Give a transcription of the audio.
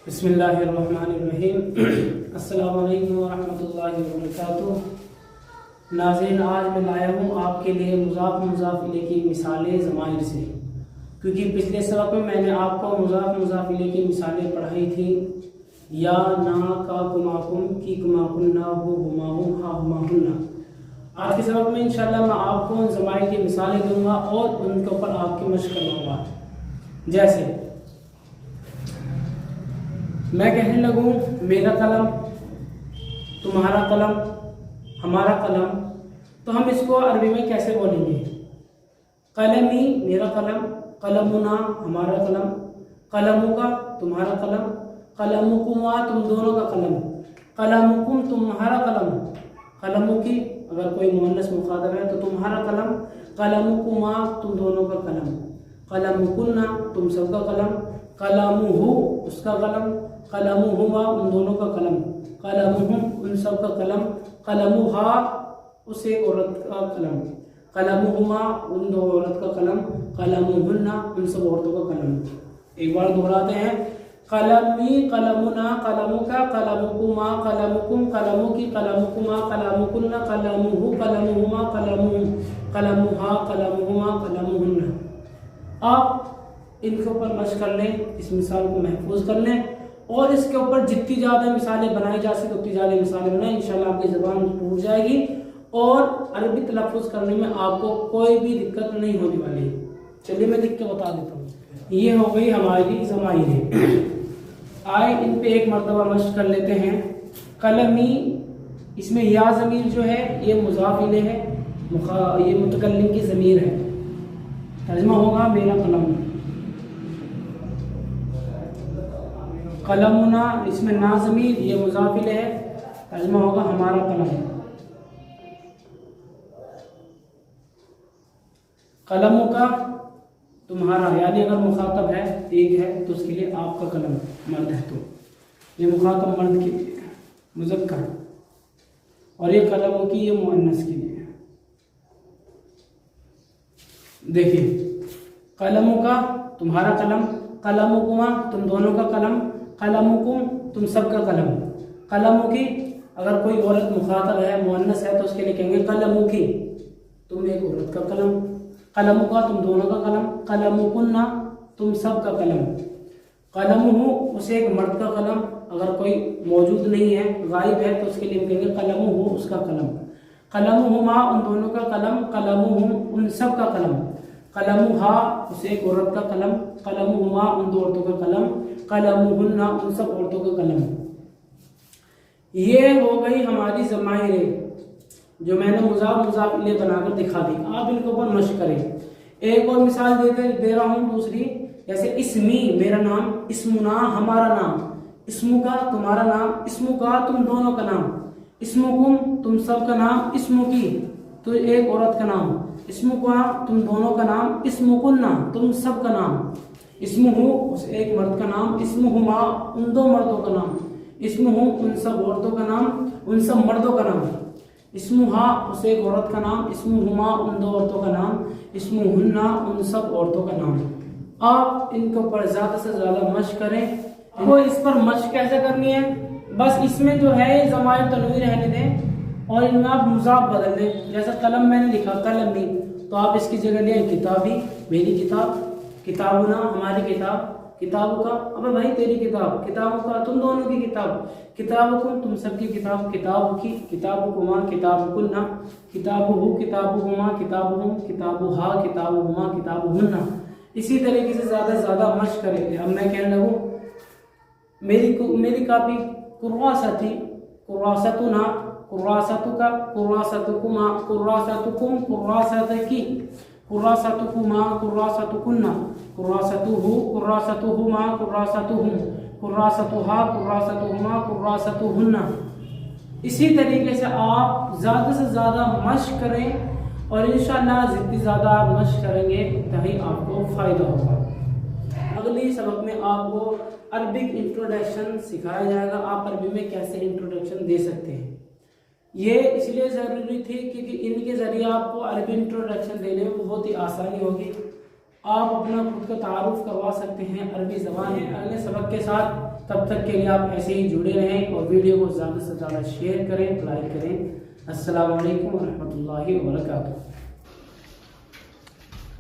बिस्मिल्लाहिर्रहमानिर्रहीम। अस्सलामु अलैकुम वरहमतुल्लाहि वबरकातुह। नाज़रीन, आज मैं लाया हूँ आपके लिए मुज़ाफ़ मुज़ाफ़िले की मिसालें ज़माइर से, क्योंकि पिछले सबक में मैंने आपको मुज़ाफ़ मुज़ाफ़िले की मिसालें पढ़ाई थी। या ना का कुमाकुम की कुमाकुन्ना हु हुमाहुम हा हुमाहुन्ना। आज के सबक में इंशाल्लाह मैं आपको उन ज़माइर की मिसालें दूंगा और उनके ऊपर आपकी मशक़ करवाऊंगा। जैसे मैं कहने लगूं मेरा कलम, तुम्हारा कलम, हमारा कलम, तो हम इसको अरबी में कैसे बोलेंगे? कलमी मेरा कलम, कलमुना हमारा कलम, कलमुका तुम्हारा कलम, कलमुकुमा तुम दोनों का कलम, कलमुकुम तुम्हारा कलम, कलमुकी अगर कोई मुअन्नस मुखातब है तो तुम्हारा कलम, कलमुकुमा तुम दोनों का कलम, कलमुकुन्ना तुम सबका कलम, कलमुहु उसका कलम, कलमुहुमा उन दोनों का कलम, कलमुहुम उन सब का कलम, कलमुहा उस एक औरत का कलम, कलमुहुमा उन दो औरत का कलम, कलमुहुन्ना उन सब औरतों का कलम। एक बार दोहराते हैं। कलमी कलमुना कलमुका कलमुकुमा कलमुकुम कलमुकी कलमुकुमा कलमुकुन्ना कलमुहु कलमुहुमा कलमुहुम कलमुहा कलमुहुमा कलमुहुन्ना। आप इनके ऊपर मशक़ कर लें, इस मिसाल को महफूज कर लें और इसके ऊपर जितनी ज़्यादा मिसालें बनाई जा सके उतनी ज़्यादा मिसालें बनाएं। इंशाल्लाह आपकी ज़बान टूट जाएगी और अरबी तलफ़्फ़ुज़ करने में आपको कोई भी दिक्कत नहीं होने वाली। चलिए मैं लिख के बता देता हूँ। ये हो गई हमारी ज़माइरें। आए इन पे एक मरतबा मशक़ कर लेते हैं। कलमी, इसमें या ज़मीर जो है ये मुज़ाफ़िले है, ये मुतकल्लिम की ज़मीर है। तर्जुमा होगा मेरा कलम। कलमुना, इसमें ना ज़मीर ये मुज़ाफ़िले है, तर्जुमा होगा हमारा कलम। कलमुका तुम्हारा, यानी अगर मुखातब है एक है तो उसके लिए आपका कलम, मर्द है तो ये मुखातब मर्द के लिए मुज़क्कर, और ये कलमों की ये मुअन्नस के लिए। देखिए, कलमुका तुम्हारा कलम, कलमुकुमा तुम दोनों का कलम, कलमुकुम तुम सबका कलम, कलमुकी अगर कोई औरत मुखातब है मुअन्नस है तो उसके लिए कहेंगे कलमुकी तुम एक औरत का कलम, कलमुका तुम दोनों का कलम, कलमुकुन्ना तुम सब का कलम, कलमुहु उसे एक मर्द का कलम, अगर कोई मौजूद नहीं है गायब है तो उसके लिए हम कहेंगे कलमुहु उसका कलम, कलमुहुमा उन दोनों का कलम, कलमुहुम उन सब का कलम, कलमुहा उसे एक औरत का कलम, कलमुहुमा उन दो औरतों का कलम, कलमुहुन्ना उन सब औरतों का कलम। ये हो गई हमारी ज़माइरें जो मैंने मुज़ाफ़ मुज़ाफ़िले बनाकर दिखा दी। आप इनके ऊपर मशक़ करें। एक और मिसाल दे रहा हूँ दूसरी। जैसे इसमी मेरा नाम, इस्मुना हमारा नाम, इस्मुका तुम्हारा नाम, इस्मुका तुम दोनों का नाम, इस्मुकुम तुम सब का नाम, इस्मुकी तो एक औरत का नाम, इस्मुका तुम दोनों का नाम, इस्मुकुन्ना तुम सब का नाम, इस्मुहु उस एक मर्द का नाम, इस्मुहुमा उन दो मर्दों का नाम, इस्मुहु उन सब औरतों का नाम, उन सब मर्दों का नाम, इस्मुहा उस एक औरत का नाम, इस्मुहुमा उन दो औरतों का नाम, इस्मुहुन्ना उन सब औरतों का नाम। आप इनके ऊपर ज़्यादा से ज़्यादा मशक़ करें। आपको इस पर मशक़ कैसे करनी है? बस इसमें जो है ज़माइर तनवीर रहने दें और इनमें आप मुज़ाफ़ बदल दें। जैसा कलम मैंने लिखा कलमी, तो आप इसकी जगह लिए किताबी मेरी किताब, किताबुना हमारी किताब, किताबों का अबे भाई तेरी किताब, किताबों का तुम दोनों की किताब, किताबुकुम तुम सबकी किताब, किताबों की, किताबुकुमा किताबुकुन्ना, किताबुहु किताबुहुमा किताबुहुम, किताबुहा किताबुहुमा किताबुहुन्ना। इसी तरीके से ज़्यादा से ज़्यादा मशक़ करेंगे। अब मैं कहने लगूँ मेरी कापी कुर्रासती, कुर्रासतुना, कुर्रासतुका, कुर्रासतुकुमा, कुर्रासतुकुम, कुर्रासतकी, कुर्रासतुकुमा, कुर्रासतुकुन्ना, कुर्रासतुहु, कुर्रासतुहुमा, कुर्रासतुहुम, कुर्रासतुहा, कुर्रासतुहुमा, कुर्रासतुहुन्ना। इसी तरीके से आप ज़्यादा से ज़्यादा मशक़ करें और इंशाअल्लाह जितनी ज़्यादा आप मशक़ करेंगे उतना ही आपको फ़ायदा होगा। अगली सबक में आपको अरबिक इंट्रोडक्शन सिखाया जाएगा। आप अरबी में कैसे इंट्रोडक्शन दे सकते हैं। ये इसलिए ज़रूरी थी क्योंकि इनके ज़रिए आपको अरबी इंट्रोडक्शन देने में बहुत ही आसानी होगी। आप अपना खुद का तारुफ करवा सकते हैं अरबी ज़बान है। अगले सबक के साथ तब तक के लिए आप ऐसे ही जुड़े रहें और वीडियो को ज़्यादा से ज़्यादा शेयर करें, लाइक करें। अस्सलाम वालेकुम व रहमतुल्लाहि व बरकातुहू।